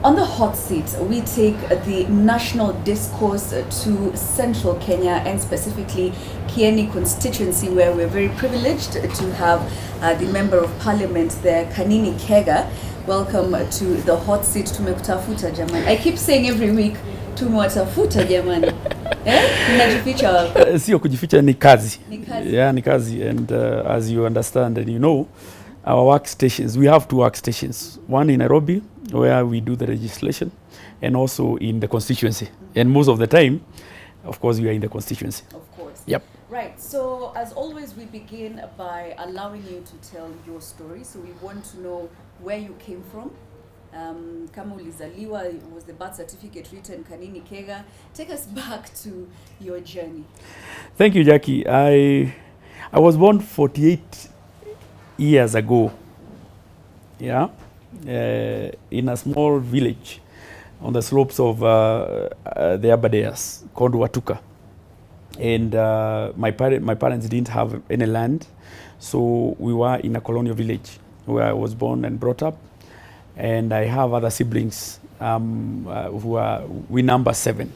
On the hot seat, we take the national discourse to central Kenya and specifically Kieni constituency, where we're very privileged to have the Member of Parliament there, Kanini Kega. Welcome to the hot seat. Tumekutafuta jamani. I keep saying every week, tumewatafuta jamani. Mnajificha wapi? Sio kujificha, ni kazi. Ni kazi. Yeah, ni kazi. And as you understand and you know, our workstations, we have two workstations. One in Nairobi, where we do the legislation, and also in the constituency. And most of the time, of course, we are in the constituency. Of course. Yep. Right. So, as always, we begin by allowing you to tell your story. So, we want to know where you came from. Kama ulizaliwa, was the birth certificate written Kanini Kega? Take us back to your journey. Thank you, Jackie. I was born 48 years ago, yeah, in a small village on the slopes of the Aberdares called Watuka. And my parents didn't have any land, so we were in a colonial village where I was born and brought up. And I have other siblings we number 7,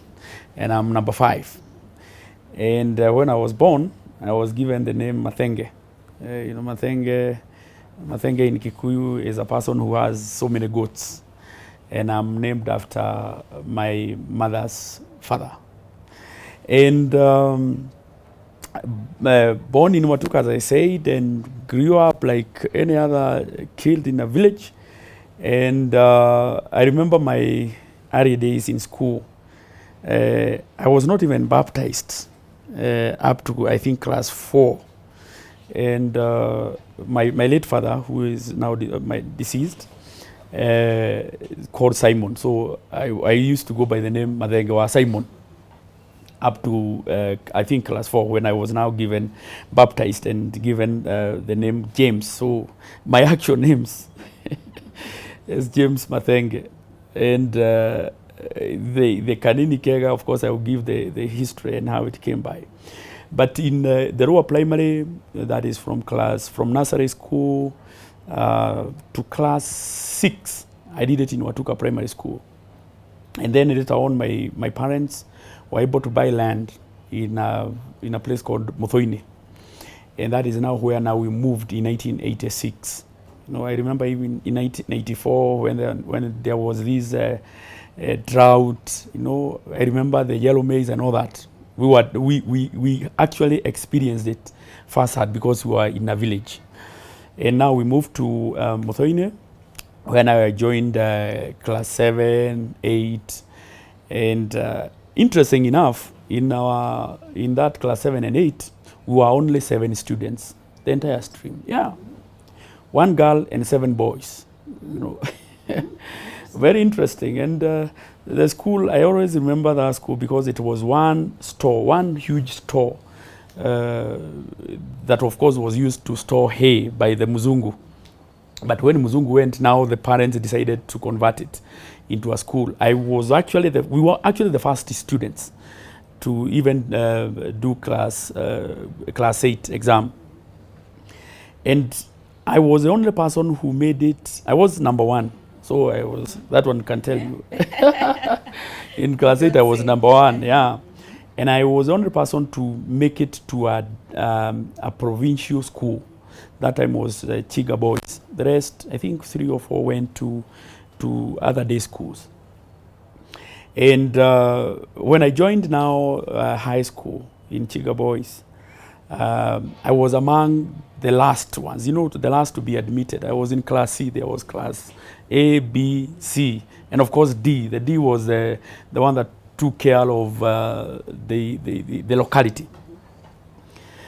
and I'm number 5. And when I was born, I was given the name Mathenge. Mathenge in Kikuyu is a person who has so many goats, and I'm named after my mother's father. And born in Watuka, as I said, and grew up like any other kid in a village. And I remember my early days in school. I was not even baptized up to, I think, class 4. And my late father, who is now my deceased, called Simon. So I used to go by the name Madengewa Simon up to, I think, class 4, when I was now given baptized and given the name James. So my actual names is James Mathenge. And the Kanini Kega, of course, I will give the history and how it came by. But in the lower primary, that is from nursery school to class 6, I did it in Watuka Primary School. And then later on, my parents were able to buy land in a place called Muthoini. And that is now where we moved in 1986. I remember even in 1984 when there was this drought. I remember the yellow maize and all that. We actually experienced it firsthand because we were in a village. And now we moved to Muthoine when I joined class 7, 8, and interesting enough, in that class 7 and 8, we were only 7 students, the entire stream. Yeah. 1 girl and 7 boys, Very interesting. And the school, I always remember that school because it was one huge store that of course was used to store hay by the Muzungu. But when Muzungu went, now the parents decided to convert it into a school. We were actually the first students to even do class 8 exam. And I was the only person who made it. I was number 1. So that one can tell you. In class 8, I was number 1, yeah. And I was the only person to make it to a provincial school. That time was Chiga boys. The rest, I think 3 or 4 went to other day schools. And when I joined now high school in Chiga boys, I was among the last ones, the last to be admitted. I was in class C. There was class A, B, C, and of course D. The D was the one that took care of the locality.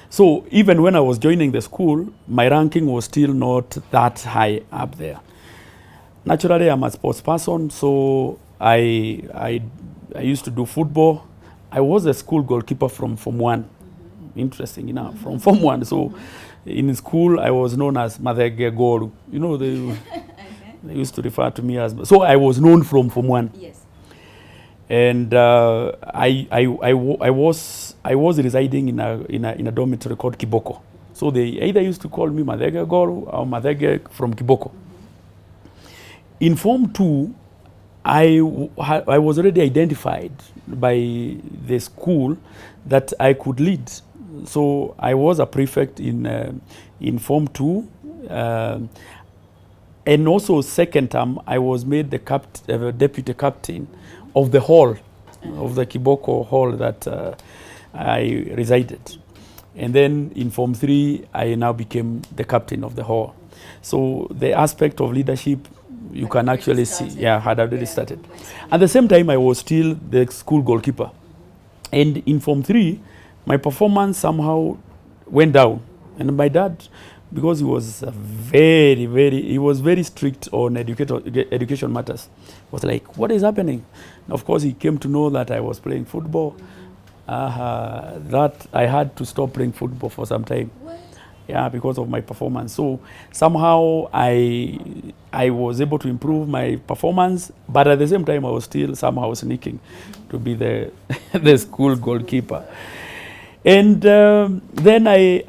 So even when I was joining the school, my ranking was still not that high up there. Naturally, I'm a sports person, so I used to do football. I was a school goalkeeper from Form 1. Interesting enough, from Form 1. So in school, I was known as Mathenge Goru. They used to refer to me as. So I was known from Form 1. Yes. And I was residing in a dormitory called Kiboko. So they either used to call me Mathenge Goru or Mathenge from Kiboko. In Form 2, I was already identified by the school that I could lead. So I was a prefect in Form 2. And also second term, I was made the deputy captain of the hall, of the Kiboko hall that I resided. And then in Form 3, I now became the captain of the hall. So the aspect of leadership, you can actually see, had already started. At the same time, I was still the school goalkeeper. And in Form 3, my performance somehow went down. And my dad, because he was he was very strict on education matters, was like, what is happening? And of course, he came to know that I was playing football. That I had to stop playing football for some time. Yeah, because of my performance. So somehow I was able to improve my performance, but at the same time I was still somehow sneaking to be the the school goalkeeper. And then I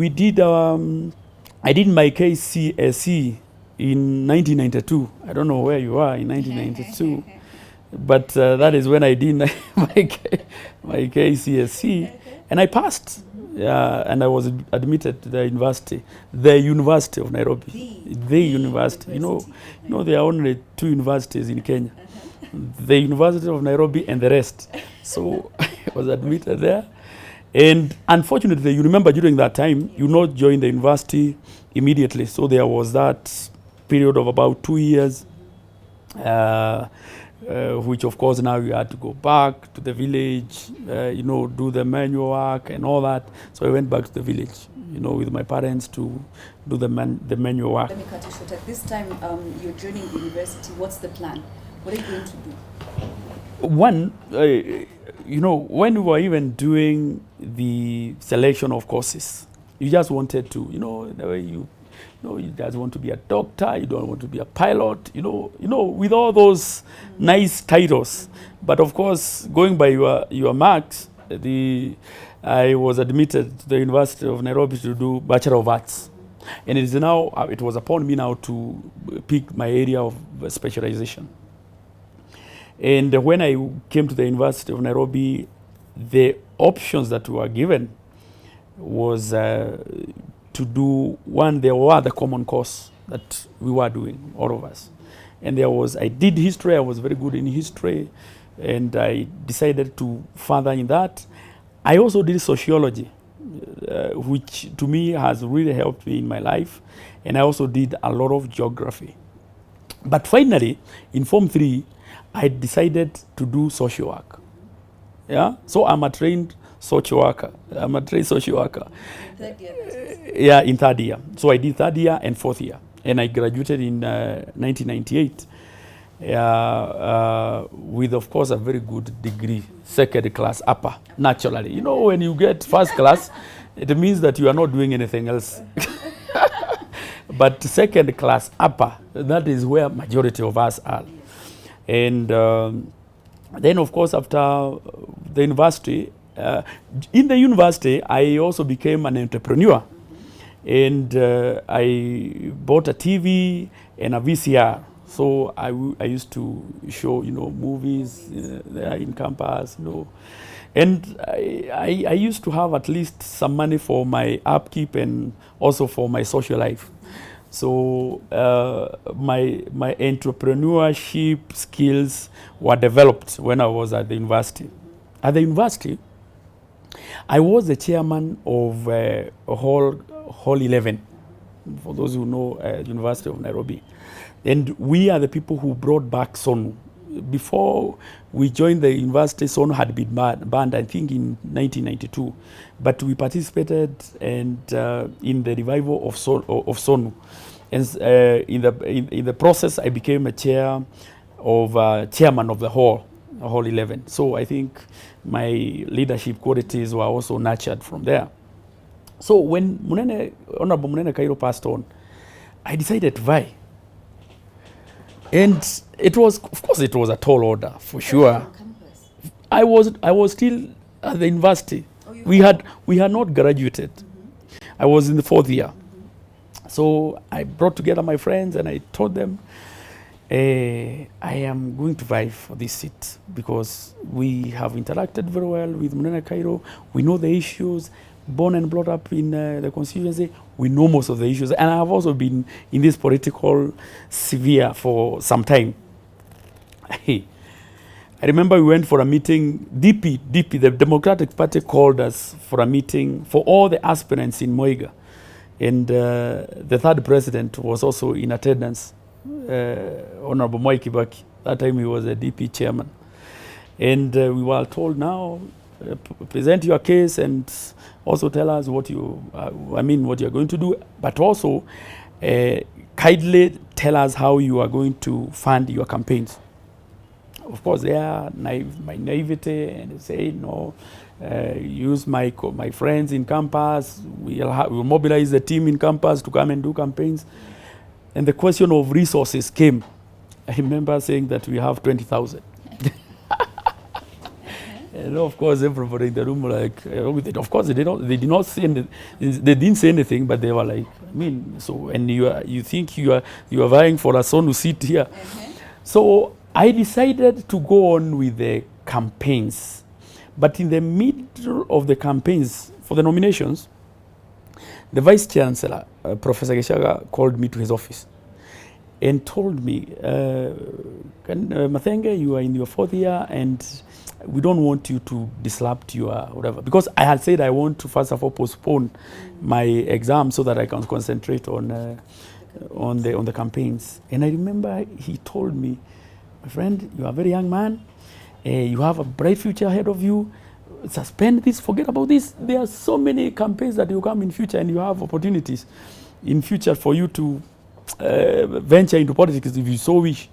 did my KCSE in 1992. I don't know where you are in 1992, but that is when I did my KCSE, and I passed. And I was admitted to the University of Nairobi. The university. You know, there are only 2 universities in Kenya. The University of Nairobi and the rest. So I was admitted there. And unfortunately, you remember during that time, you not join the university immediately. So there was that period of about 2 years, which of course now you had to go back to the village, do the manual work and all that. So I went back to the village, with my parents to do the manual work. Let me cut you short. At this time, you're joining the university. What's the plan? What are you going to do? One, when we were even doing the selection of courses, you just wanted to, the way you just want to be a doctor, you don't want to be a pilot, with all those nice titles. But of course, going by your marks, I was admitted to the University of Nairobi to do Bachelor of Arts. And it was upon me now to pick my area of specialization. And when I came to the University of Nairobi, the options that were given was to do one. There were the common course that we were doing, all of us. And I did history. I was very good in history. And I decided to further in that. I also did sociology, which to me has really helped me in my life. And I also did a lot of geography. But finally, in Form 3, I decided to do social work. Yeah, so I'm a trained social worker. Third year. Yeah, in third year. So I did third year and fourth year, and I graduated in 1998 with, of course, a very good degree, second class upper. Naturally, when you get first class, it means that you are not doing anything else. But second class upper, that is where majority of us are. And then, of course, after the university, in the university, I also became an entrepreneur. And I bought a TV and a VCR. So I used to show, movies there in campus, And I used to have at least some money for my upkeep and also for my social life. So my entrepreneurship skills were developed when I was at the university. At the university, I was the chairman of Hall 11, for those who know University of Nairobi. And we are the people who brought back Sonu. Before we joined the university, Sonu had been banned, I think, in 1992. But we participated in the revival of Sonu. And in the process, I became a chairman of the Hall 11. So I think my leadership qualities were also nurtured from there. So when Honorable Munene Kairo passed on, I decided to vie. And it was a tall order, for sure. I was still at the university. We had not graduated. I was in the fourth year. So I brought together my friends and I told them, I am going to vie for this seat because we have interacted very well with Munene Cairo. We know the issues, born and brought up in the constituency. We know most of the issues. And I have also been in this political sphere for some time. I remember we went for a meeting, DP, the Democratic Party called us for a meeting for all the aspirants in Moiga. And the third president was also in attendance. Honorable Moi Kibaki. That time he was a DP chairman. And we were told now, present your case and also tell us what what you're going to do, but also kindly tell us how you are going to fund your campaigns. Of course, they are my naivety and say, no, use my friends in campus, we'll mobilize the team in campus to come and do campaigns. And the question of resources came. I remember saying that we have 20,000. And of course, everybody in the room were like, of course, they didn't say anything, but they were like, so, and you think you are vying for a son who sit here. So I decided to go on with the campaigns. But in the middle of the campaigns for the nominations, the Vice Chancellor, Professor Geshaga, called me to his office and told me, Mathenge, you are in your 4th year and we don't want you to disrupt your whatever. Because I had said I want to first of all postpone my exam so that I can concentrate on the campaigns. And I remember he told me, my friend, you are a very young man. You have a bright future ahead of you. Suspend this, forget about this. There are so many campaigns that will come in future and you have opportunities in future for you to venture into politics if you so wish.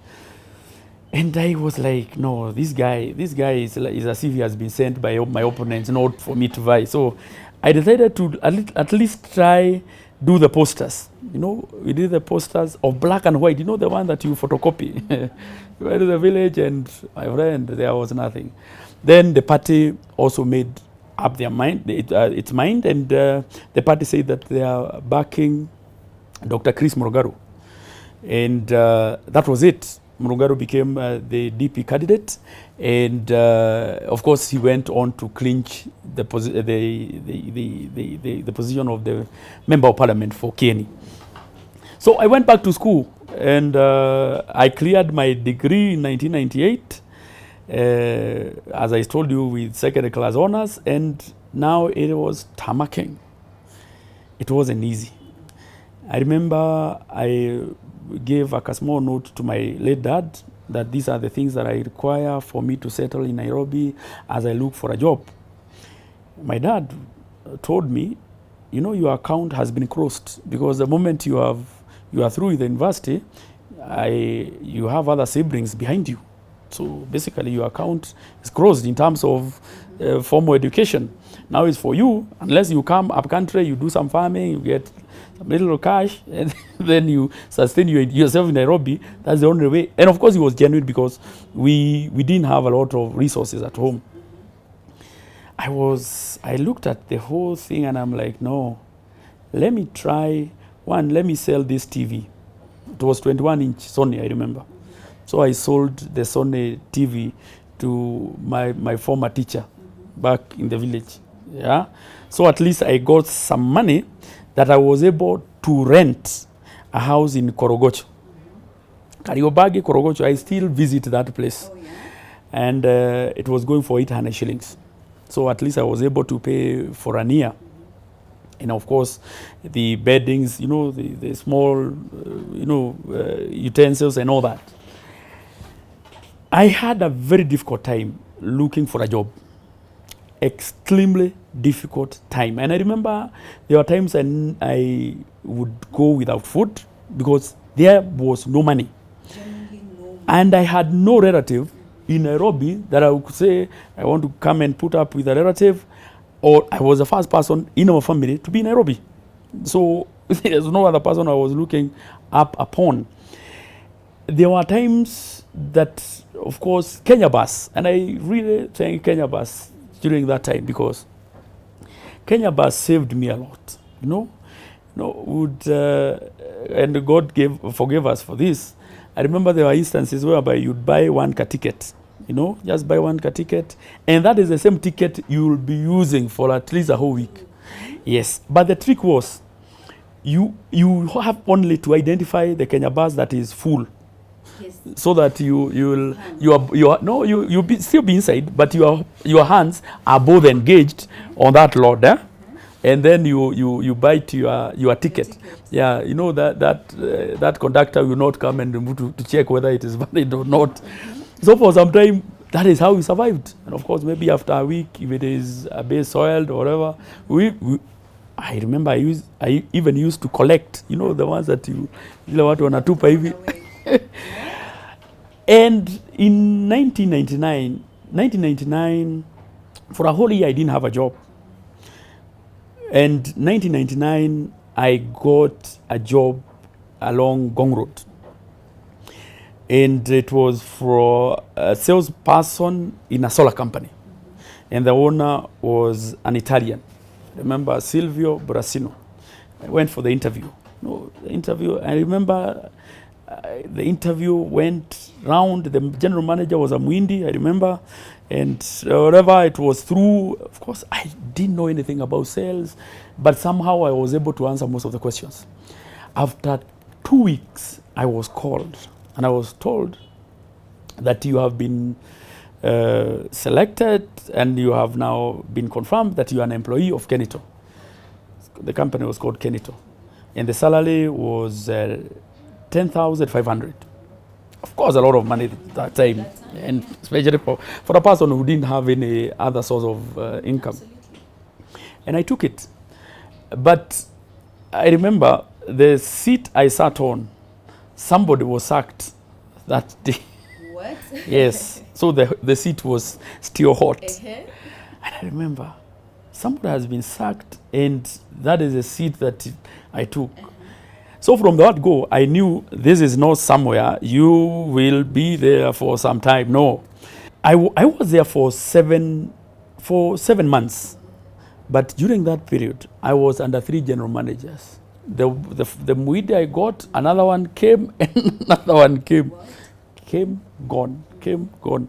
And I was like, no, this guy is as if he has been sent by my opponents, not for me to vie. So I decided to at least try do the posters. We did the posters of black and white. The one that you photocopy. You went to the village and my friend, there was nothing. Then the party also made up their mind, its mind, and the party said that they are backing Dr. Chris Murugaru. And that was it. Murugaru became the DP candidate, and of course he went on to clinch the position of the member of parliament for Kieni. So I went back to school, and I cleared my degree in 1998, as I told you, with second class honors, and now it was tamacking. It wasn't easy. I remember I gave a small note to my late dad that these are the things that I require for me to settle in Nairobi as I look for a job. My dad told me, your account has been closed because the moment you are through with the university, you have other siblings behind you. So basically your account is closed in terms of formal education. Now it's for you, unless you come up country, you do some farming, you get some little cash, and then you sustain yourself in Nairobi. That's the only way. And of course it was genuine because we didn't have a lot of resources at home. I looked at the whole thing and I'm like, no, let me sell this TV. It was 21-inch Sony, I remember. So I sold the Sony TV to my former teacher back in the village. Yeah. So at least I got some money that I was able to rent a house in Korogocho. Kariobangi, Korogocho, I still visit that place. Oh, yeah. And it was going for 800 shillings. So at least I was able to pay for a year. And of course, the beddings, the small, utensils and all that. I had a very difficult time looking for a job. Extremely difficult time. And I remember there were times I would go without food because there was no money. And I had no relative in Nairobi that I would say I want to come and put up with a relative, or I was the first person in our family to be in Nairobi. So there's no other person I was looking up upon. There were times that, of course, Kenya Bus, and I really thank Kenya Bus during that time because Kenya Bus saved me a lot. And God forgave us for this. I remember there were instances whereby you'd buy one car ticket, just buy one car ticket, and that is the same ticket you will be using for at least a whole week. Yes, but the trick was, you have only to identify the Kenya bus that is full, so that you'll still be inside, but your hands are both engaged on that load, and then you bite your ticket. Yeah, that conductor will not come and to check whether it is valid or not. So for some time, that is how we survived. And of course, maybe after a week, if it is a bit soiled or whatever, I remember I even used to collect, the ones that you want to wanatupa hivi. And in 1999, for a whole year, I didn't have a job. And 1999, I got a job along Gong Road. And it was for a salesperson in a solar company. And the owner was an Italian. Remember Silvio Brasino. I went for the interview. I remember the interview went round. The general manager was a Mwindi, I remember. And whatever it was through, of course, I didn't know anything about sales, but somehow I was able to answer most of the questions. After 2 weeks, I was called, and I was told that you have been selected, and you have now been confirmed that you are an employee of Kenito. The company was called Kenito, and the salary was 10,500. Of course, a lot of money at that time, and especially for a person who didn't have any other source of income. Absolutely. And I took it. But I remember the seat I sat on, somebody was sacked that day. What? Yes. So the seat was still hot. And I remember somebody has been sacked, and that is a seat that I took. So from the word go, I knew this is not somewhere you will be there for some time. No. I was there for seven months. But during that period, I was under 3 general managers. The Mwidi I got, another one came, and another one came. What? Came, gone.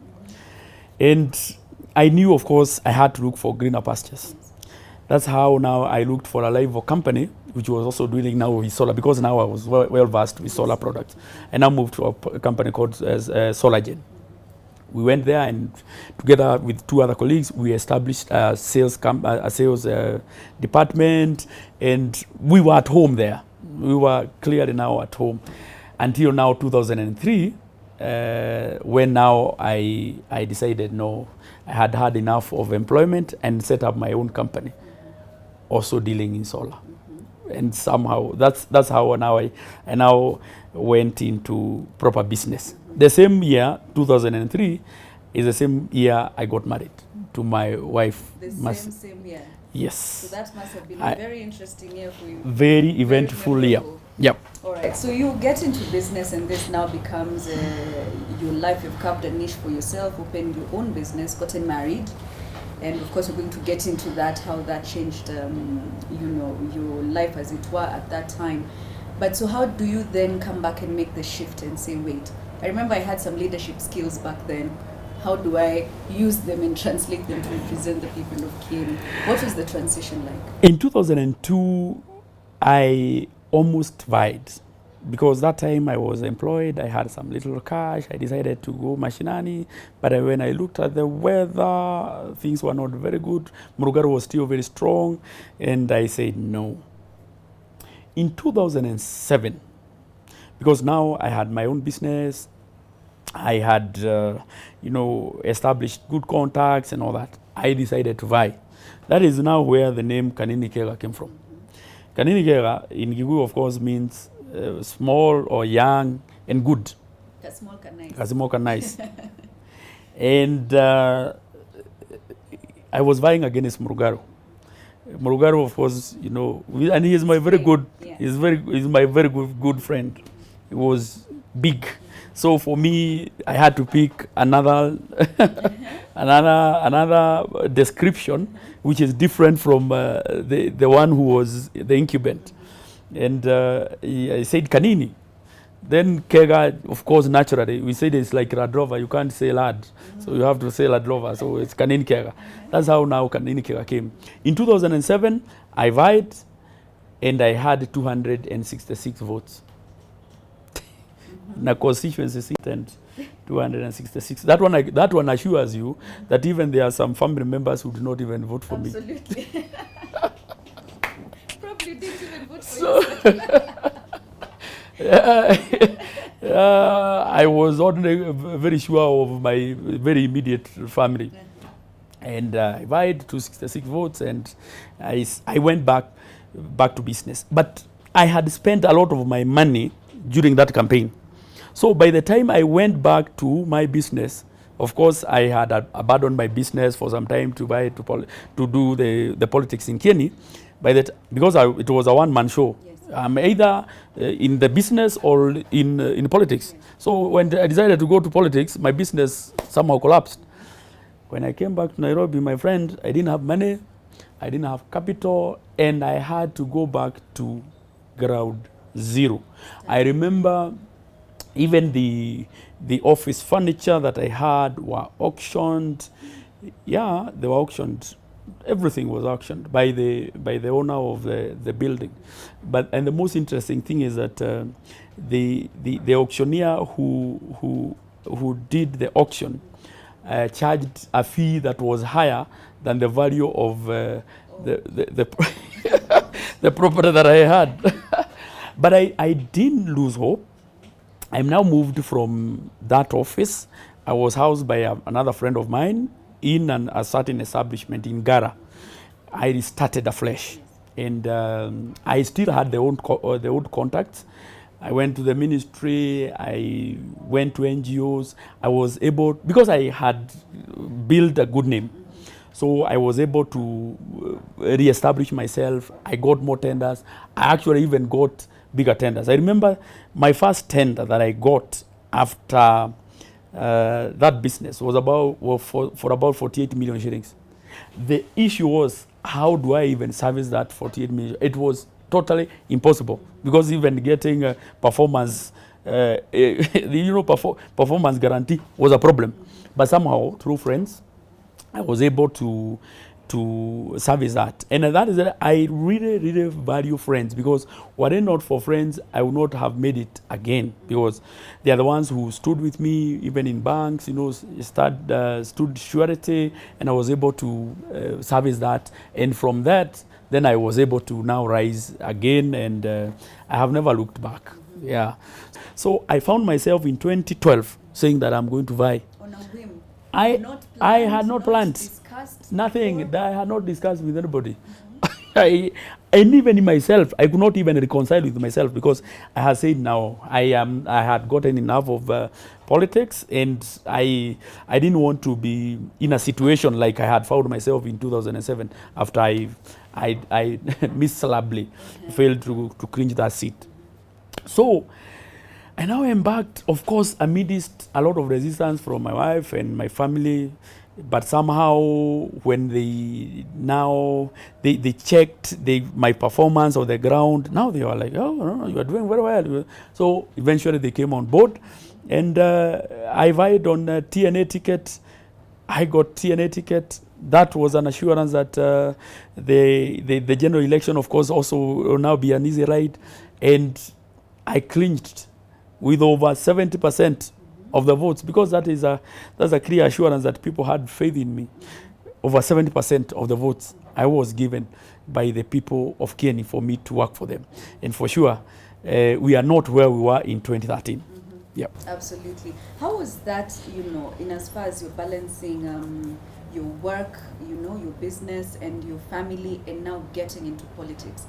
And I knew, of course, I had to look for greener pastures. That's how now I looked for a rival company, which was also doing now with solar, because now I was well versed with solar products. I now moved to a company called SolarGen. We went there, and together with 2 other colleagues, we established a sales department, and we were at home there. We were clearly now at home until now 2003, when now I decided no, I had enough of employment and set up my own company, also dealing in solar. And somehow that's how now I now went into proper business. The same year, 2003, is the same year I got married to my wife. The same year? Yes. So that must have been a very interesting year for you. Very eventful year. Yep. All right. So you get into business, and this now becomes your life. You've carved a niche for yourself, opened your own business, gotten married. And of course, we're going to get into that, how that changed, your life as it were at that time. But so how do you then come back and make the shift and say, wait, I remember I had some leadership skills back then. How do I use them and translate them to represent the people of Kieni? What was the transition like? In 2002, I almost vied, because that time I was employed, I had some little cash, I decided to go mashinani, but when I looked at the weather, things were not very good. Murugaro was still very strong, and I said no. In 2007, because now I had my own business, I had, established good contacts and all that, I decided to vie. That is now where the name Kanini Kega came from. Kanini Kega in Giguyu, of course, means small or young and good. Small can nice. Small can nice. And I was vying against Murugaro. Murugaro, of course, and he is my very good. Yeah. He's my very good friend. He was big. So for me, I had to pick another another description, which is different from the one who was the incumbent. And I said Kanini. Then Kega, of course, naturally, we said it's like Land Rover. You can't say lad, so you have to say Land Rover. So it's Kanini Kega. That's how now Kanini Kega came. In 2007, I vied, and I had 266 votes. In a constituency seat and 266. That one assures you that even there are some family members who do not even vote for me. Absolutely. Probably didn't even vote for you. I was only very sure of my very immediate family. And I vied to 66 votes, and I went back to business. But I had spent a lot of my money during that campaign. So by the time I went back to my business, of course, I had abandoned my business for some time to do the politics in Kieni, because it was a one-man show. Yes. I'm either in the business or in politics. Yes. So when I decided to go to politics, my business somehow collapsed. When I came back to Nairobi, my friend, I didn't have money, I didn't have capital, and I had to go back to ground zero. I remember even the office furniture that I had were auctioned. Yeah, they were auctioned. Everything was auctioned by the owner of the building. And the most interesting thing is that the auctioneer who did the auction charged a fee that was higher than the value of the property that I had. But I didn't lose hope. I'm now moved from that office. I was housed by another friend of mine in a certain establishment in Gara. I started afresh, and I still had the old contacts. I went to the ministry, I went to NGOs. I was able, because I had built a good name, so I was able to re-establish myself. I got more tenders. I actually even got bigger tenders. I remember my first tender that I got after that business was for about 48 million shillings. The issue was, how do I even service that 48 million? It was totally impossible, because even getting performance performance guarantee was a problem. But somehow, through friends, I was able to service that. And that is that I really, really value friends, because were it not for friends, I would not have made it again, because they are the ones who stood with me, even in banks, stood surety, and I was able to service that. And from that, then I was able to now rise again, and I have never looked back. Yeah. So I found myself in 2012 saying that I'm going to vie. On a whim. I had not planned. Discussed nothing before? that I had not discussed with anybody. And even in myself, I could not even reconcile with myself, because I had said now I had gotten enough of politics, and I didn't want to be in a situation like I had found myself in 2007 after I miserably failed to clinch that seat. So I now embarked, of course, amidst a lot of resistance from my wife and my family. But somehow, when they checked my performance on the ground, now they were like, oh, no, you are doing very well. So eventually they came on board, and I vied on a TNA ticket. I got TNA ticket. That was an assurance that the general election, of course, also will now be an easy ride. And I clinched with over 70% of the votes, because that's a clear assurance that people had faith in me. Over 70% of the votes I was given by the people of Kieni for me to work for them. And for sure, we are not where we were in 2013. Mm-hmm. Yep. Absolutely. How was that, in as far as you're balancing your work, your business and your family, and now getting into politics?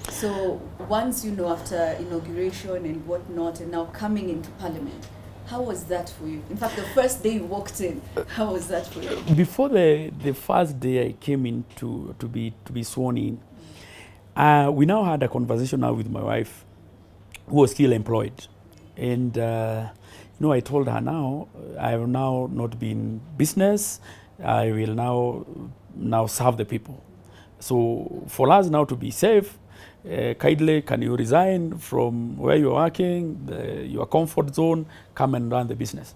So once, after inauguration and whatnot, and now coming into parliament, how was that for you? In fact, the first day you walked in, how was that for you? Before the first day I came in to be sworn in, we now had a conversation now with my wife, who was still employed. And, I told her now, I will now not be in business. I will now serve the people. So for us now to be safe, kindly, can you resign from where you're working, your comfort zone, come and run the business?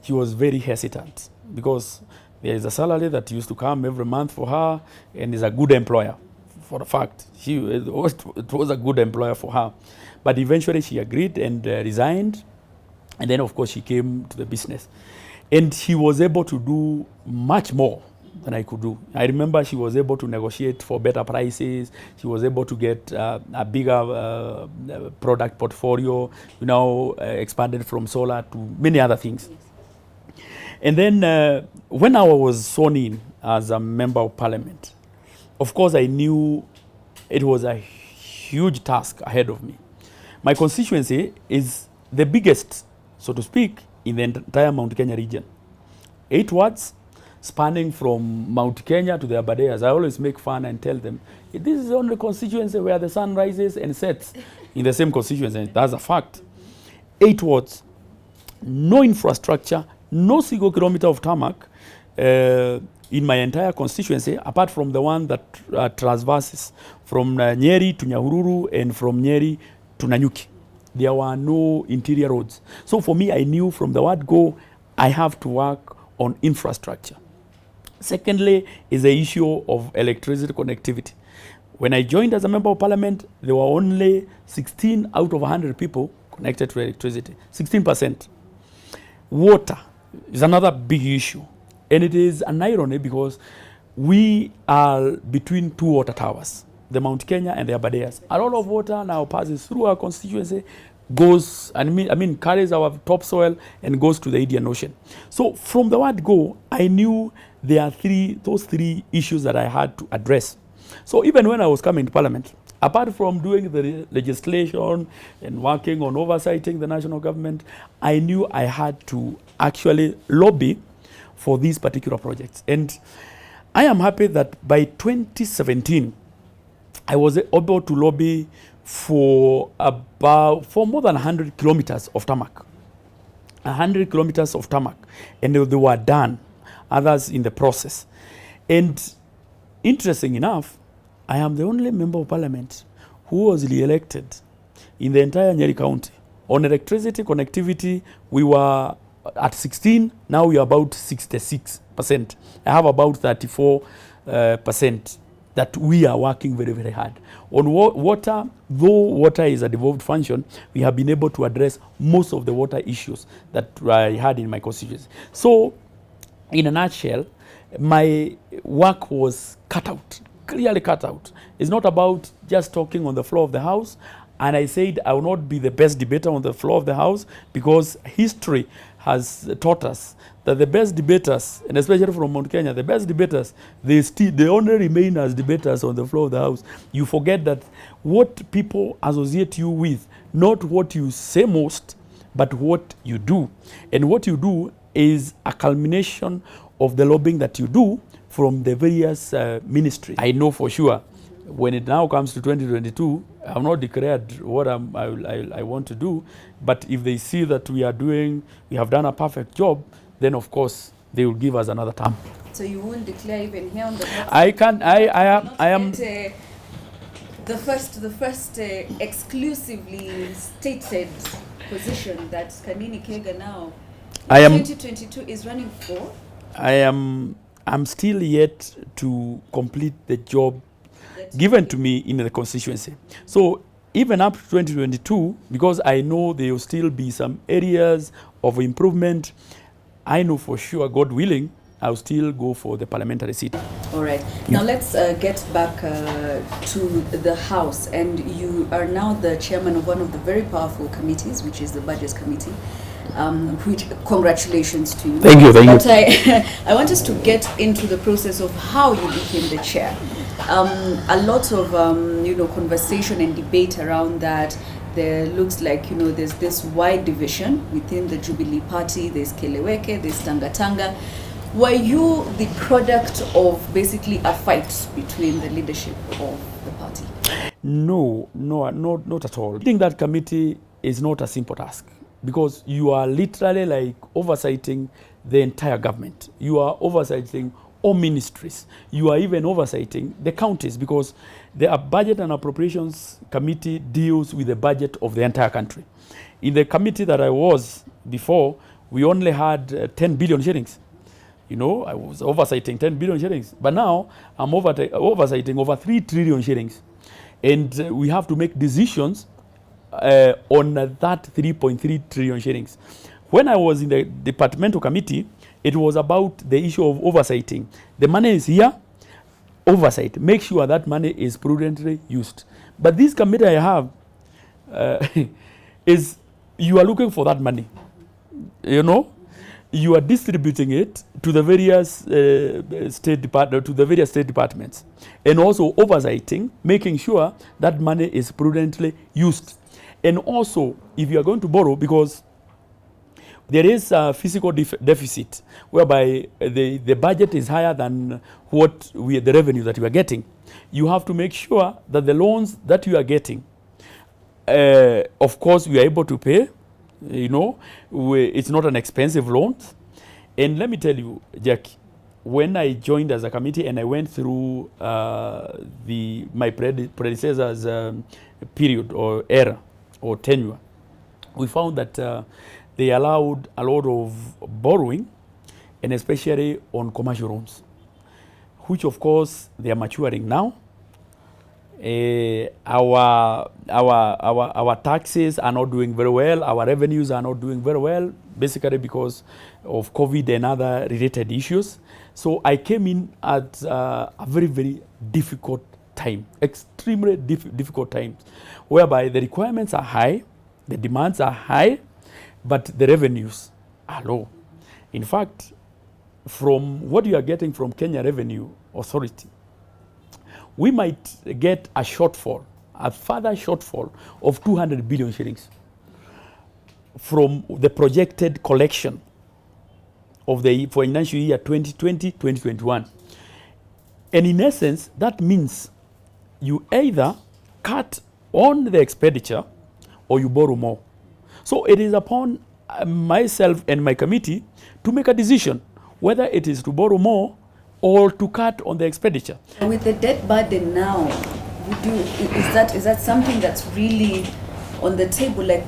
She was very hesitant because there is a salary that used to come every month for her, and is a good employer. For a fact, it was a good employer for her. But eventually she agreed and resigned. And then, of course, she came to the business. And she was able to do much more than I could do. I remember she was able to negotiate for better prices. She was able to get a bigger product portfolio, expanded from solar to many other things. And then when I was sworn in as a member of parliament, of course, I knew it was a huge task ahead of me. My constituency is the biggest, so to speak, in the entire Mount Kenya region. 8 wards, spanning from Mount Kenya to the Abadeas. I always make fun and tell them, this is the only constituency where the sun rises and sets in the same constituency. That's a fact. 8 wards, no infrastructure, no single kilometer of tarmac in my entire constituency, apart from the one that traverses from Nyeri to Nyahururu and from Nyeri to Nanyuki. There were no interior roads. So for me, I knew from the word go, I have to work on infrastructure. Secondly, is the issue of electricity connectivity. When I joined as a member of parliament, there were only 16 out of 100 people connected to electricity, 16%. Water is another big issue. And it is an irony because we are between 2 water towers, the Mount Kenya and the Abadeas. A lot of water now passes through our constituency, goes, carries our topsoil and goes to the Indian Ocean. So from the word go, I knew there are those three issues that I had to address. So even when I was coming to parliament, apart from doing the legislation and working on oversighting the national government, I knew I had to actually lobby for these particular projects. And I am happy that by 2017, I was able to lobby for more than 100 kilometers of tarmac. 100 kilometers of tarmac. And they were done, others in the process. And interesting enough, I am the only member of parliament who was re-elected in the entire Nyeri County. On electricity connectivity, we were at 16, now we are about 66%. I have about 34% that we are working very, very hard. On water, though water is a devolved function, we have been able to address most of the water issues that I had in my constituency. So, in a nutshell, my work was cut out, clearly cut out. It's not about just talking on the floor of the House. And I said I will not be the best debater on the floor of the House because history has taught us that the best debaters, and especially from Mount Kenya, the best debaters, they only remain as debaters on the floor of the House. You forget that what people associate you with, not what you say most, but what you do. And what you do is a culmination of the lobbying that you do from the various ministries. I know for sure when it now comes to 2022, I have not declared what I want to do, but if they see that we have done a perfect job, then of course they will give us another term. So you won't declare even here on the podcast? I am the first exclusively stated position that Kanini Kega now in 2022 is running for. I'm still yet to complete the job given to me in the constituency. So even up to 2022, because I know there will still be some areas of improvement, I know for sure, God willing, I'll still go for the parliamentary seat. All right. Yeah. Now let's get back to the House. And you are now the chairman of one of the very powerful committees, which is the Budgets Committee. Which congratulations to you. Thank you. But I want us to get into the process of how you became the chair. A lot of conversation and debate around that. There looks like there's this wide division within the Jubilee Party. There's Keleweke, there's Tanga. Were you the product of basically a fight between the leadership of the party? No, not at all. I think that committee is not a simple task, because you are literally like oversighting the entire government. You are oversighting or ministries. You are even oversighting the counties, because the Budget and Appropriations Committee deals with the budget of the entire country. In the committee that I was before, we only had 10 billion shillings. You know, I was oversighting 10 billion shillings. But now I'm oversighting over 3 trillion shillings. And we have to make decisions on that 3.3 trillion shillings. When I was in the departmental committee, it was about the issue of oversighting. The money is here, oversight. Make sure that money is prudently used. But this committee I have is, you are looking for that money. You know, you are distributing it to the various state departments, and also oversighting, making sure that money is prudently used. And also, if you are going to borrow, because there is a fiscal deficit whereby the budget is higher than the revenue that you are getting, you have to make sure that the loans that you are getting, of course, we are able to pay. You know, it's not an expensive loan. And let me tell you, Jackie, when I joined as a committee and I went through my predecessor's period or era or tenure, we found that they allowed a lot of borrowing, and especially on commercial loans, which of course they are maturing now. Our taxes are not doing very well. Our revenues are not doing very well, basically because of COVID and other related issues. So I came in at a very, very difficult time, extremely difficult time, whereby the requirements are high, the demands are high, but the revenues are low. In fact, from what you are getting from Kenya Revenue Authority, we might get a shortfall, a further shortfall of 200 billion shillings from the projected collection of the financial year 2020-2021. And in essence, that means you either cut on the expenditure or you borrow more. So it is upon myself and my committee to make a decision whether it is to borrow more or to cut on the expenditure. With the debt burden now, is that something that's really on the table? Like,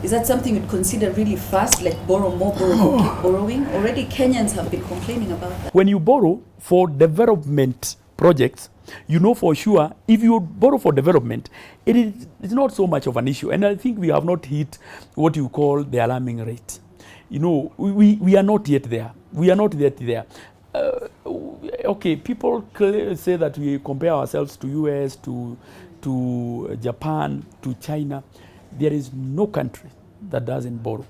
is that something you'd consider really fast, like borrow more, keep borrowing? Already Kenyans have been complaining about that. When you borrow for development projects, you know for sure, if you borrow for development, it's not so much of an issue. And I think we have not hit what you call the alarming rate. You know, we are not yet there. We are not yet there. Okay, people say that we compare ourselves to US, to Japan, to China. There is no country that doesn't borrow.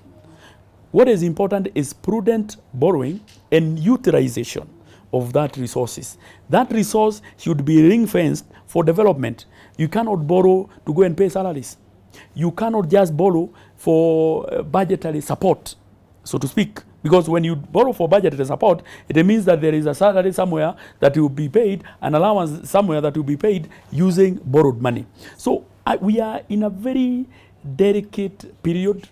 What is important is prudent borrowing and utilization of that resources. That resource should be ring-fenced for development. You cannot borrow to go and pay salaries. You cannot just borrow for budgetary support, so to speak. Because when you borrow for budgetary support, it means that there is a salary somewhere that will be paid, an allowance somewhere that will be paid using borrowed money. So we are in a very delicate period,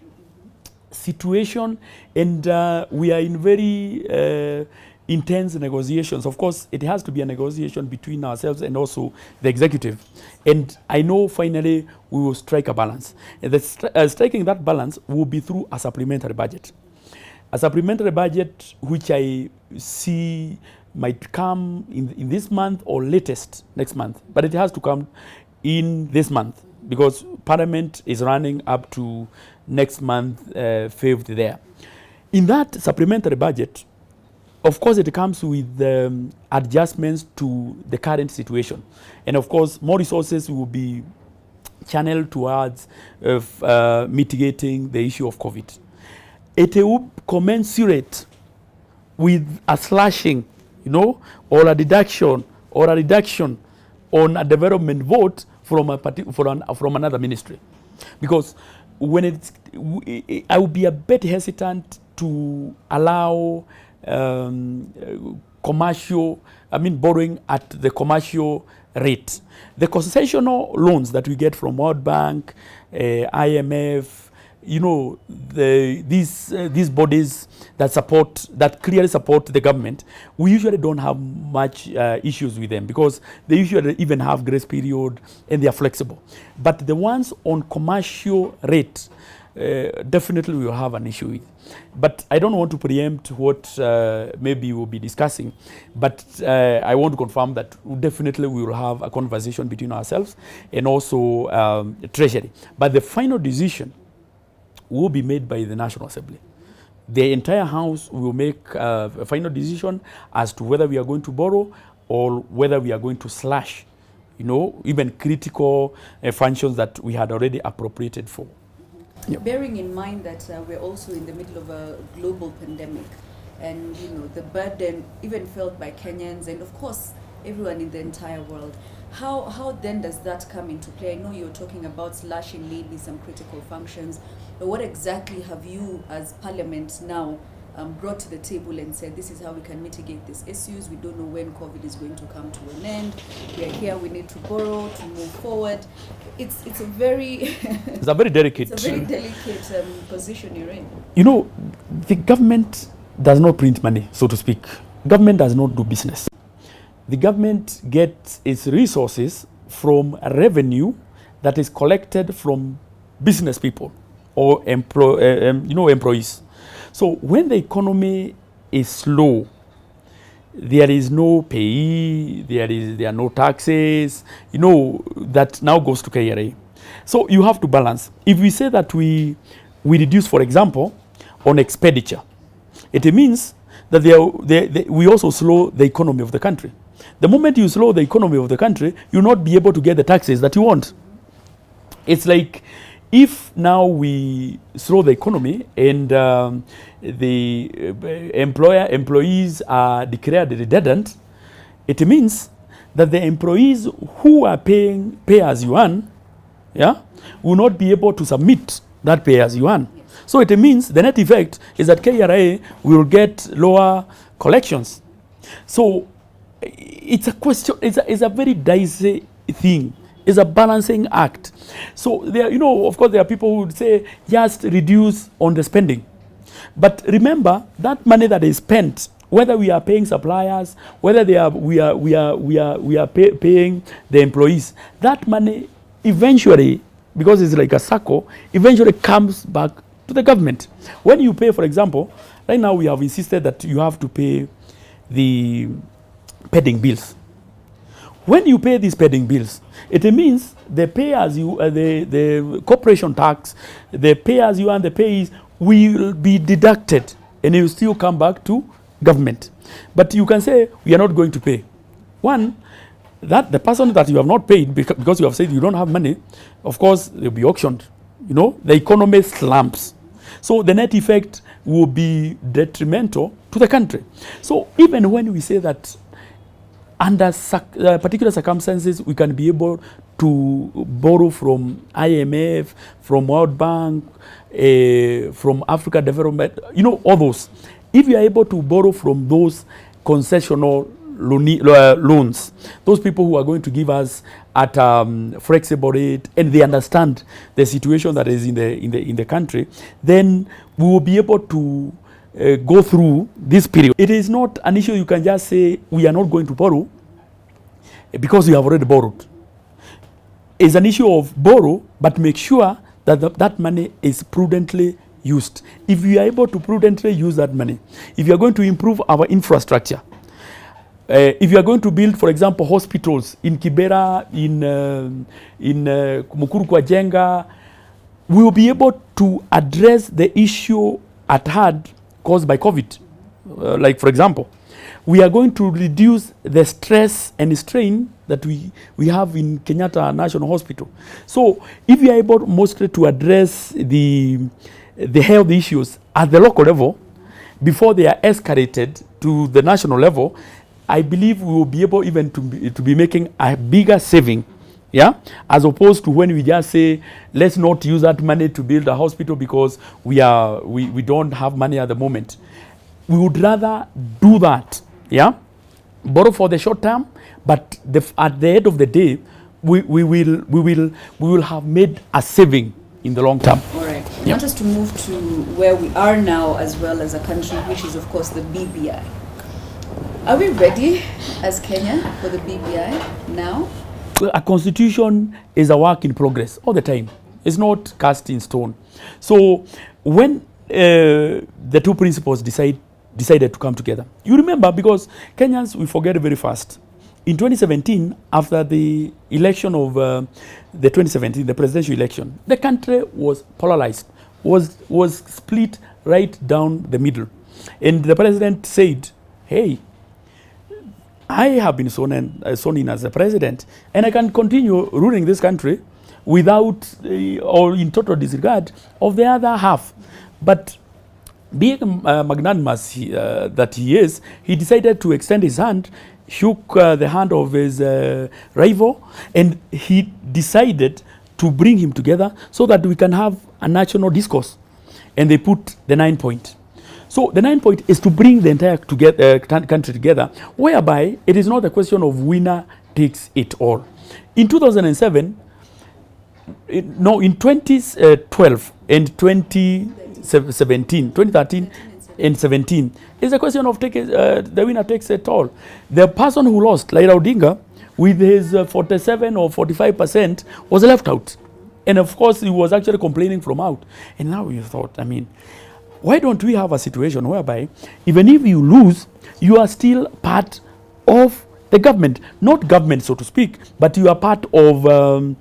situation, and we are in very intense negotiations. Of course, it has to be a negotiation between ourselves and also the executive. And I know finally we will strike a balance. And striking that balance will be through a supplementary budget. A supplementary budget which I see might come in this month or latest next month. But it has to come in this month because Parliament is running up to next month, 5th there. In that supplementary budget, of course, it comes with adjustments to the current situation. And of course, more resources will be channeled towards mitigating the issue of COVID. It will commensurate with a slashing, or a deduction on a development vote from another ministry. Because when I would be a bit hesitant to allow borrowing at the commercial rate. The concessional loans that we get from World Bank, IMF, you know, these bodies that clearly support the government, we usually don't have much issues with them because they usually even have grace period and they are flexible. But the ones on commercial rate, definitely we will have an issue with. But I don't want to preempt what maybe we'll be discussing, but I want to confirm that definitely we will have a conversation between ourselves and also Treasury. But the final decision will be made by the National Assembly. The entire House will make a final decision as to whether we are going to borrow or whether we are going to slash, you know, even critical functions that we had already appropriated for. Yep. Bearing in mind that we're also in the middle of a global pandemic, and you know the burden even felt by Kenyans and of course everyone in the entire world, how then does that come into play? I know you're talking about slashing maybe some critical functions, but what exactly have you as Parliament now brought to the table and said this is how we can mitigate these issues? We don't know when COVID is going to come to an end. We are here, we need to borrow to move forward. It's a very it's a very delicate position you're in. You know, the government does not print money, so to speak. Government does not do business. The government gets its resources from a revenue that is collected from business people or employees. So when the economy is slow, there is no pay, there are no taxes, you know, that now goes to KRA. So you have to balance. If we say that we reduce, for example, on expenditure, it means that we also slow the economy of the country. The moment you slow the economy of the country, you'll not be able to get the taxes that you want. It's like if now we slow the economy and the employees are declared redundant, it means that the employees who are paying pay as you earn, yeah, will not be able to submit that pay as you earn. Yes. So it means the net effect is that KRA will get lower collections. So it's a question, it's a very dicey thing. It's a balancing act. So there, you know, of course, there are people who would say just reduce on the spending. But remember that money that is spent, whether we are paying suppliers, whether we are paying the employees, that money eventually, because it's like a circle, eventually comes back to the government. When you pay, for example, right now we have insisted that you have to pay the pending bills. When you pay these pending bills, it means the pay as you, the corporation tax, the pay as you and the pays will be deducted and it will still come back to government. But you can say, we are not going to pay. One, that the person that you have not paid because you have said you don't have money, of course, they'll be auctioned. You know, the economy slumps. So the net effect will be detrimental to the country. So even when we say that under particular circumstances, we can be able to borrow from IMF, from World Bank, from Africa Development, you know, all those. If you are able to borrow from those concessional loans, those people who are going to give us at flexible rate, and they understand the situation that is in the country, then we will be able to go through this period. It is not an issue you can just say we are not going to borrow because you have already borrowed. It's an issue of borrow, but make sure that that money is prudently used. If we are able to prudently use that money, if you are going to improve our infrastructure, if you are going to build, for example, hospitals in Kibera, in Mukuru kwa Jenga, we will be able to address the issue at hand caused by COVID. Like, for example, we are going to reduce the stress and strain that we have in Kenyatta National Hospital. So if we are able mostly to address the health issues at the local level before they are escalated to the national level, I believe we will be able even to be making a bigger saving, yeah, as opposed to when we just say let's not use that money to build a hospital because we don't have money at the moment. We would rather do that, yeah, borrow for the short term, but at the end of the day, we will have made a saving in the long term. All right. I want us to move to where we are now as well as a country, which is of course the BBI. Are we ready as Kenya for the BBI now? A constitution is a work in progress all the time. It's not cast in stone. So when the two principals decided to come together, you remember, because Kenyans, we forget very fast. In 2017, after the election of the 2017, the presidential election, the country was polarized, was split right down the middle. And the president said, hey, I have been sworn in as a president, and I can continue ruling this country without or in total disregard of the other half. But being magnanimous that he is, he decided to extend his hand, shook the hand of his rival, and he decided to bring him together so that we can have a national discourse. And they put the 9 point. So the 9 point is to bring the entire country together, whereby it is not a question of winner takes it all. In 2007, in 2012 and 2013 and 17, it's a question of the winner takes it all. The person who lost, Raila Odinga, with his 47 or 45%, was left out. And of course, he was actually complaining from out. And now you thought, I mean, why don't we have a situation whereby even if you lose, you are still part of the government? Not government, so to speak, but you are part of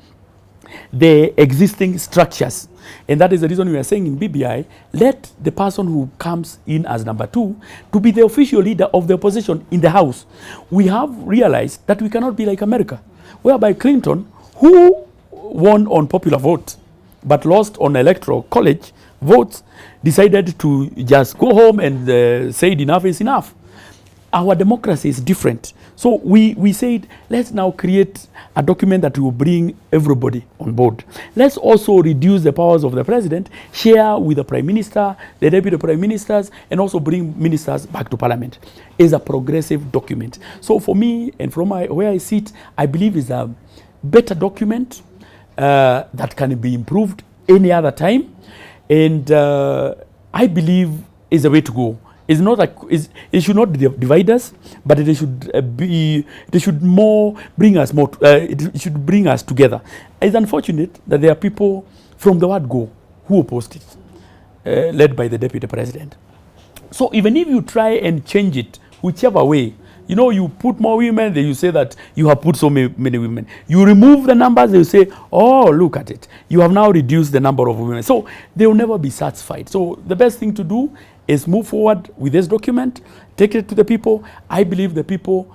the existing structures. And that is the reason we are saying in BBI, let the person who comes in as number 2 to be the official leader of the opposition in the House. We have realized that we cannot be like America, whereby Clinton, who won on popular vote but lost on electoral college votes, decided to just go home and said enough is enough. Our democracy is different. So we said, let's now create a document that will bring everybody on board. Let's also reduce the powers of the president, share with the prime minister, the deputy prime ministers, and also bring ministers back to parliament. It's a progressive document. So for me, and from where I sit, I believe it's a better document that can be improved any other time. And I believe is the way to go. It's not like it should not divide us, but it should more bring us more. It should bring us together. It's unfortunate that there are people from the word go who opposed it, led by the deputy president. So even if you try and change it, whichever way, you know, you put more women, then you say that you have put so many women. You remove the numbers, they say, oh, look at it. You have now reduced the number of women. So they will never be satisfied. So the best thing to do is move forward with this document, take it to the people. I believe the people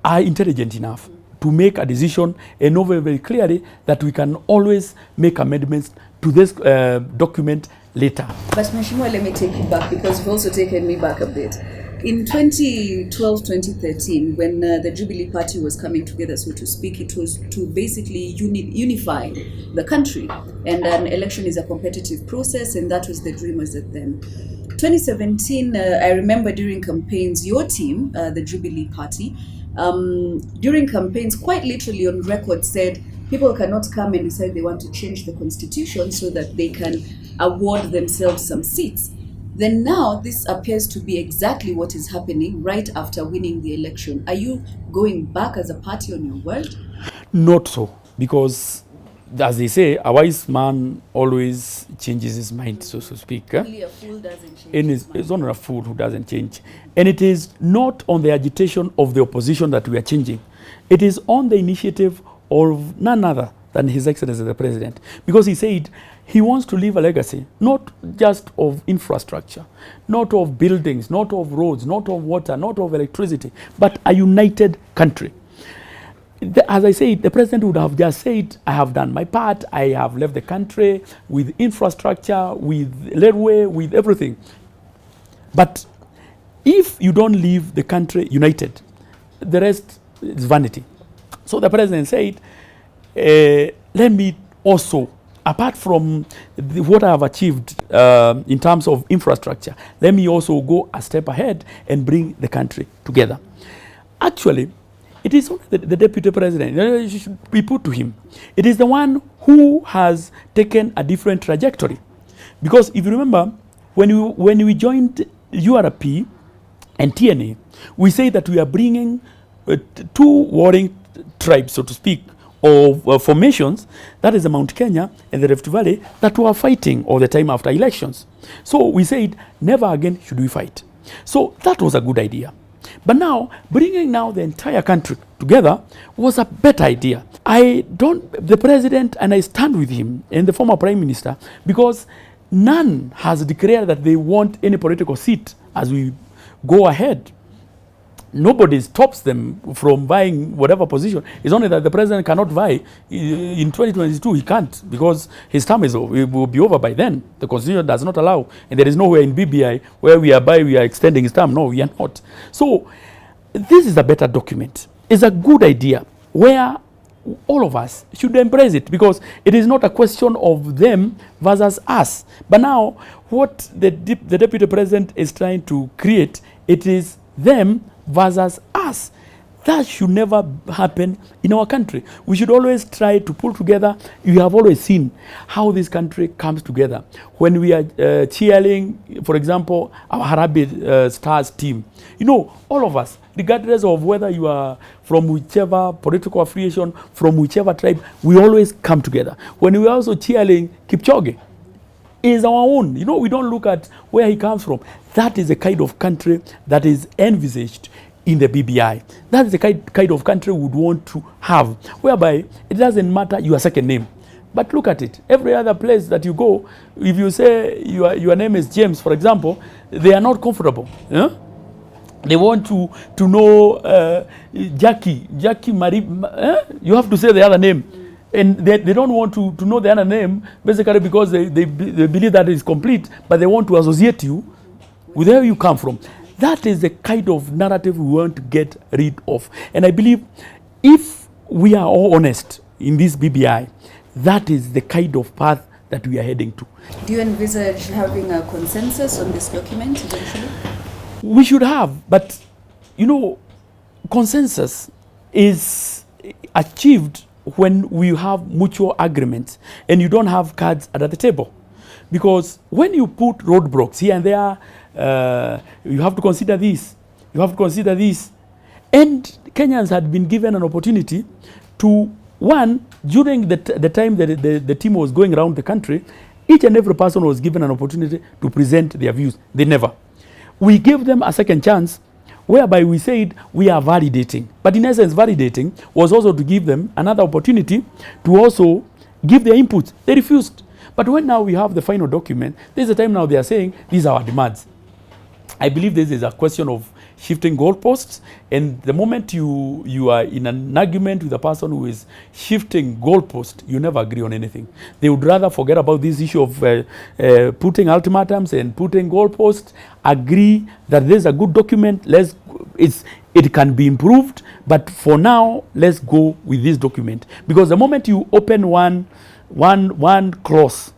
are intelligent enough to make a decision and know very, very clearly that we can always make amendments to this document later. But Mheshimiwa, let me take you back, because you've also taken me back a bit. In 2012-2013, when the Jubilee Party was coming together, so to speak, it was to basically unify the country. And an election is a competitive process, and that was the dream as at then. 2017, I remember during campaigns, your team, the Jubilee Party, during campaigns, quite literally on record said, people cannot come and decide they want to change the constitution so that they can award themselves some seats. Then now this appears to be exactly what is happening right after winning the election. Are you going back as a party on your word? Not so, because as they say, a wise man always changes his mind, so to speak. Only a fool doesn't change And it's not a fool who doesn't change. And it is not on the agitation of the opposition that we are changing. It is on the initiative of none other than His Excellency the President. Because he said he wants to leave a legacy, not just of infrastructure, not of buildings, not of roads, not of water, not of electricity, but a united country. As I said, the president would have just said, I have done my part, I have left the country with infrastructure, with railway, with everything. But if you don't leave the country united, the rest is vanity. So the president said, let me also, apart from what I have achieved in terms of infrastructure, let me also go a step ahead and bring the country together. Actually, it is only the deputy president, it should be put to him. It is the one who has taken a different trajectory. Because if you remember, when we joined URP and TNA, we say that we are bringing two warring tribes, so to speak, of formations, that is the Mount Kenya and the Rift Valley, that were fighting all the time after elections. So we said, never again should we fight. So that was a good idea. But now, bringing now the entire country together was a better idea. The president, and I stand with him, and the former prime minister, because none has declared that they want any political seat as we go ahead. Nobody stops them from vying whatever position. It's only that the president cannot vie. In 2022, he can't, because his term it will be over by then. The constitution does not allow. And there is nowhere in BBI where we are extending his term. No, we are not. So this is a better document. It's a good idea where all of us should embrace it, because it is not a question of them versus us. But now, what the deputy president is trying to create, it is them versus us. That should never happen in our country. We should always try to pull together. You have always seen how this country comes together. When we are cheering, for example, our Harambee Stars team, you know, all of us, regardless of whether you are from whichever political affiliation, from whichever tribe, we always come together. When we are also cheering Kipchoge, is our own. You know, we don't look at where he comes from. That is the kind of country that is envisaged in the BBI. That is the kind of country we would want to have, whereby it doesn't matter your second name. But look at it. Every other place that you go, if you say your name is James, for example, they are not comfortable. Yeah? They want to know Jackie Marie. You have to say the other name. And they don't want to know the other name, basically because they believe that it is complete, but they want to associate you with where you come from. That is the kind of narrative we want to get rid of. And I believe if we are all honest in this BBI, that is the kind of path that we are heading to. Do you envisage having a consensus on this document eventually? We should have, but you know, consensus is achieved when we have mutual agreements and you don't have cards at the table. Because when you put roadblocks here and there, you have to consider this, you have to consider this. And Kenyans had been given an opportunity to, one, during the time that the team was going around the country, each and every person was given an opportunity to present their views. They never. We gave them a second chance, whereby we said we are validating. But in essence, validating was also to give them another opportunity to also give their input. They refused. But when now we have the final document, there's a time now they are saying, these are our demands. I believe this is a question of shifting goalposts, and the moment you are in an argument with a person who is shifting goalposts, you never agree on anything. They would rather forget about this issue of putting ultimatums and putting goalposts, agree that there's a good document, it can be improved, but for now, let's go with this document. Because the moment you open one clause,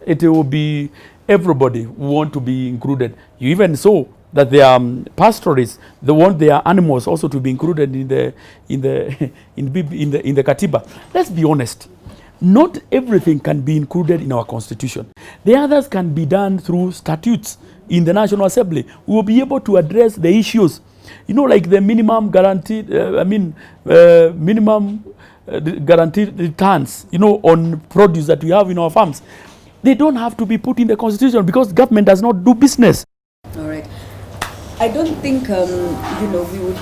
it will be everybody who want to be included. You even saw that their pastoralists, they want their animals also to be included in the Katiba. Let's be honest. Not everything can be included in our constitution. The others can be done through statutes in the National Assembly. We will be able to address the issues, you know, like the minimum guaranteed, guaranteed returns, you know, on produce that we have in our farms. They don't have to be put in the constitution because government does not do business. All right. I don't think, we would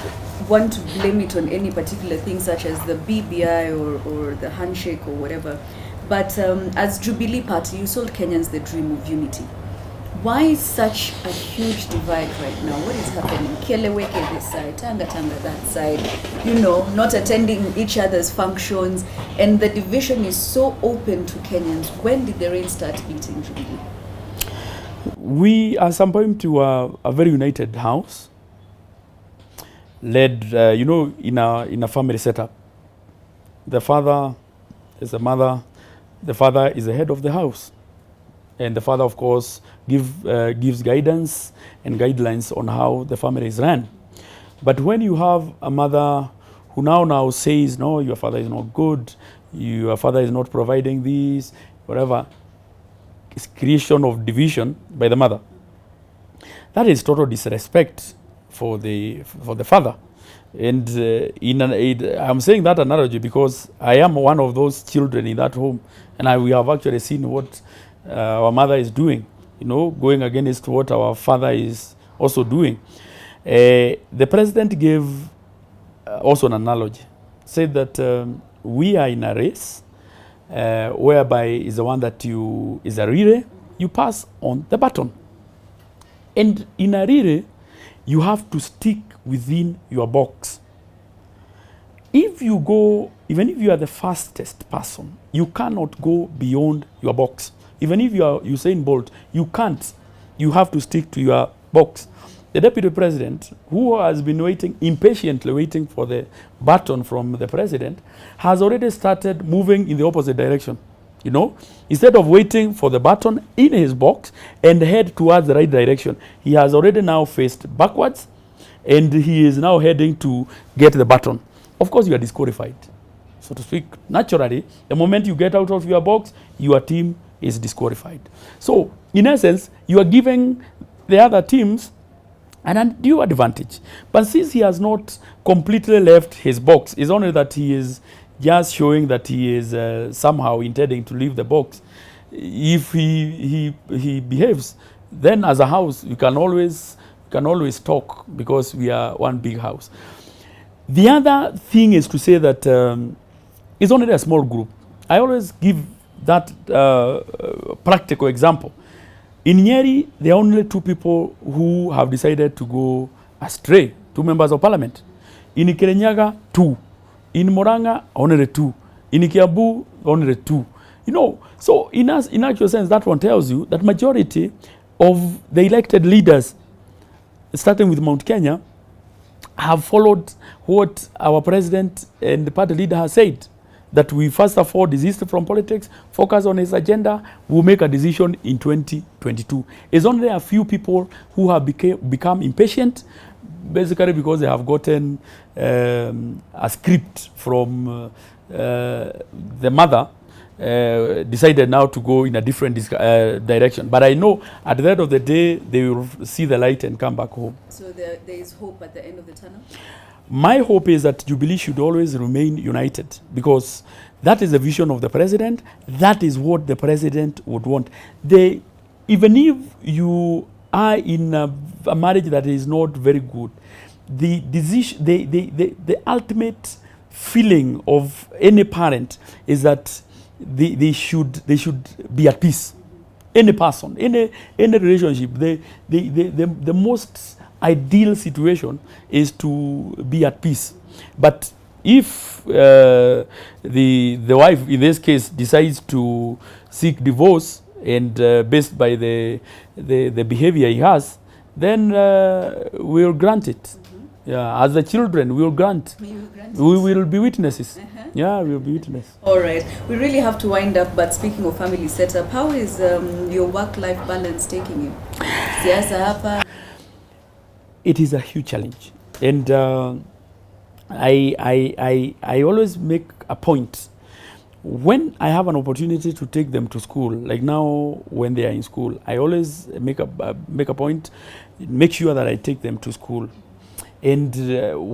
want to blame it on any particular thing such as the BBI or the handshake or whatever. But as Jubilee Party, you sold Kenyans the dream of unity. Why such a huge divide right now? What is happening? Keleweke this side, Tanga that side, not attending each other's functions, and the division is so open to Kenyans. When did the rain start beating, Jubilee? We are some point to a very united house, led, in a family setup. The father is the mother, the father is the head of the house. And the father, of course, gives guidance and guidelines on how the family is run. But when you have a mother who now says, no, your father is not good, your father is not providing this, whatever, creation of division by the mother. That is total disrespect for the father. And I'm saying that analogy because I am one of those children in that home, and we have actually seen what our mother is doing, going against what our father is also doing. The president gave also an analogy, said that we are in a race whereby is the one that is a relay, you pass on the baton. And in a relay, you have to stick within your box. If you go, even if you are the fastest person, you cannot go beyond your box. Even if you are Usain Bolt, you can't. You have to stick to your box. The deputy president, who has been impatiently waiting for the baton from the president, has already started moving in the opposite direction. Instead of waiting for the baton in his box and head towards the right direction, he has already now faced backwards, and he is now heading to get the baton. Of course, you are disqualified, so to speak. Naturally, the moment you get out of your box, your team is disqualified. So, in essence, you are giving the other teams an undue advantage. But since he has not completely left his box, it's only that he is just showing that he is somehow intending to leave the box. If he behaves, then as a house, you can always talk because we are one big house. The other thing is to say that it's only a small group. I always give that practical example. In Nyeri, there are only 2 people who have decided to go astray, 2 members of parliament. In Kirinyaga, 2. In Moranga, only 2. In Kiambu, only 2. So in actual sense, that one tells you that majority of the elected leaders, starting with Mount Kenya, have followed what our president and the party leader has said, that we first of all desist from politics, focus on his agenda, we'll make a decision in 2022. It's only a few people who have become impatient, basically because they have gotten a script from the mother, decided now to go in a different direction. But I know at the end of the day, they will see the light and come back home. So there is hope at the end of the tunnel? My hope is that Jubilee should always remain united, because that is the vision of the president. That is what the president would want. Even if you are in a marriage that is not very good, the decision, the ultimate feeling of any parent is that they should be at peace. Any person, any relationship, the most ideal situation is to be at peace. But if the wife in this case decides to seek divorce and based by the behavior he has, then we'll grant it. Yeah, as the children, we will grant. We will be witnesses. Yeah, we will be witnesses. All right. We really have to wind up, but speaking of family setup, how is your work-life balance taking you? Siasa hapa? It is a huge challenge. And I always make a point. When I have an opportunity to take them to school, like now when they are in school, I always make a point, make sure that I take them to school. And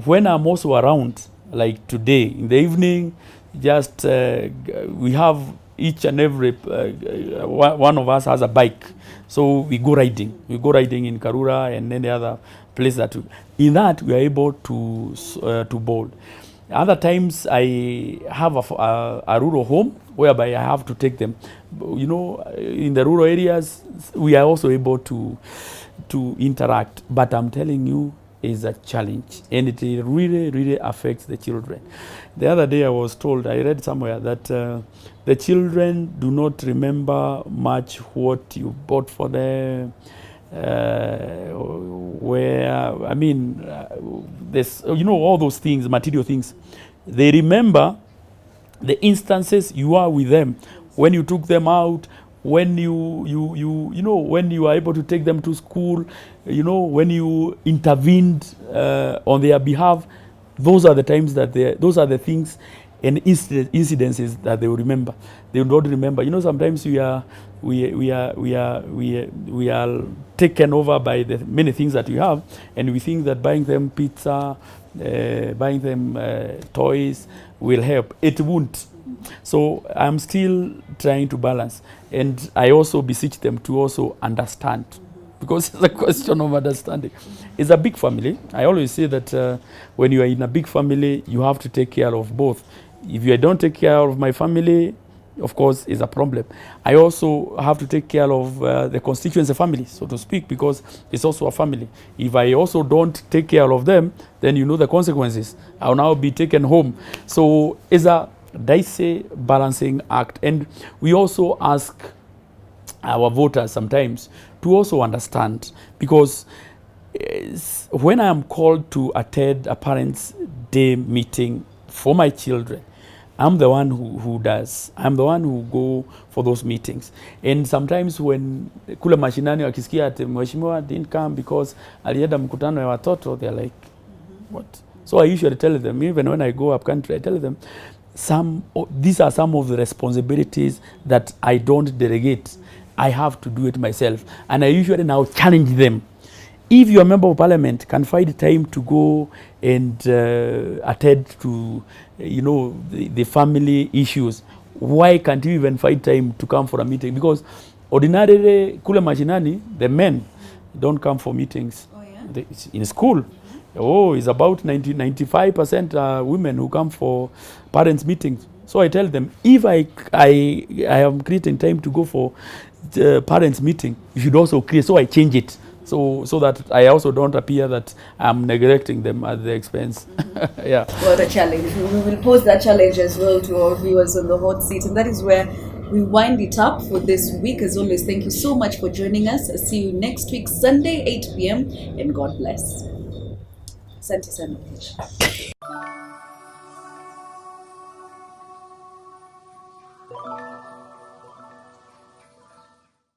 when I'm also around, like today in the evening, just we have each and every one of us has a bike, so we go riding. We go riding in Karura and any other place that in that we are able to bowl. Other times I have a rural home whereby I have to take them. You know, in the rural areas we are also able to interact. But I'm telling you, is a challenge, and it really affects the children. The other day I was told, I read somewhere that the children do not remember much what you bought for them, there's, all those things, material things. They remember the instances you are with them, when you took them out, when when you are able to take them to school, when you intervened on their behalf. Those are the times those are the things and incidences that they will remember. They will not remember. You know, sometimes we are taken over by the many things that we have, and we think that buying them pizza, buying them toys will help. It won't. So I'm still trying to balance, and I also beseech them to also understand, because it's a question of understanding. It's a big family. I always say that when you are in a big family, you have to take care of both. If you don't take care of my family, of course, is a problem. I also have to take care of the constituency family, so to speak, because it's also a family. If I also don't take care of them, then you know the consequences. I'll now be taken home. So it's a dicey balancing act. And we also ask our voters sometimes to also understand, because when I am called to attend a parents' day meeting for my children, I'm the one who does. I'm the one who go for those meetings. And sometimes when kule mashinani wakisikia ati mheshimiwa didn't come because alienda mkutano ya watoto, they're like, what? So I usually tell them, even when I go up country, I tell them, these are some of the responsibilities that I don't delegate. I have to do it myself. And I usually now challenge them. If your member of parliament can find time to go and attend to, the family issues, why can't you even find time to come for a meeting? Because ordinarily, kule mashinani, the men don't come for meetings. Oh, yeah? In school. Oh, it's about 95% women who come for parents' meetings. So I tell them, if I am creating time to go for the parents' meeting, you should also create. So I change it. So that I also don't appear that I'm neglecting them at the expense. Yeah. Well, the challenge. We will pose that challenge as well to our viewers on the hot seat. And that is where we wind it up for this week. As always, thank you so much for joining us. See you next week, Sunday, 8 p.m. And God bless. Asante sana.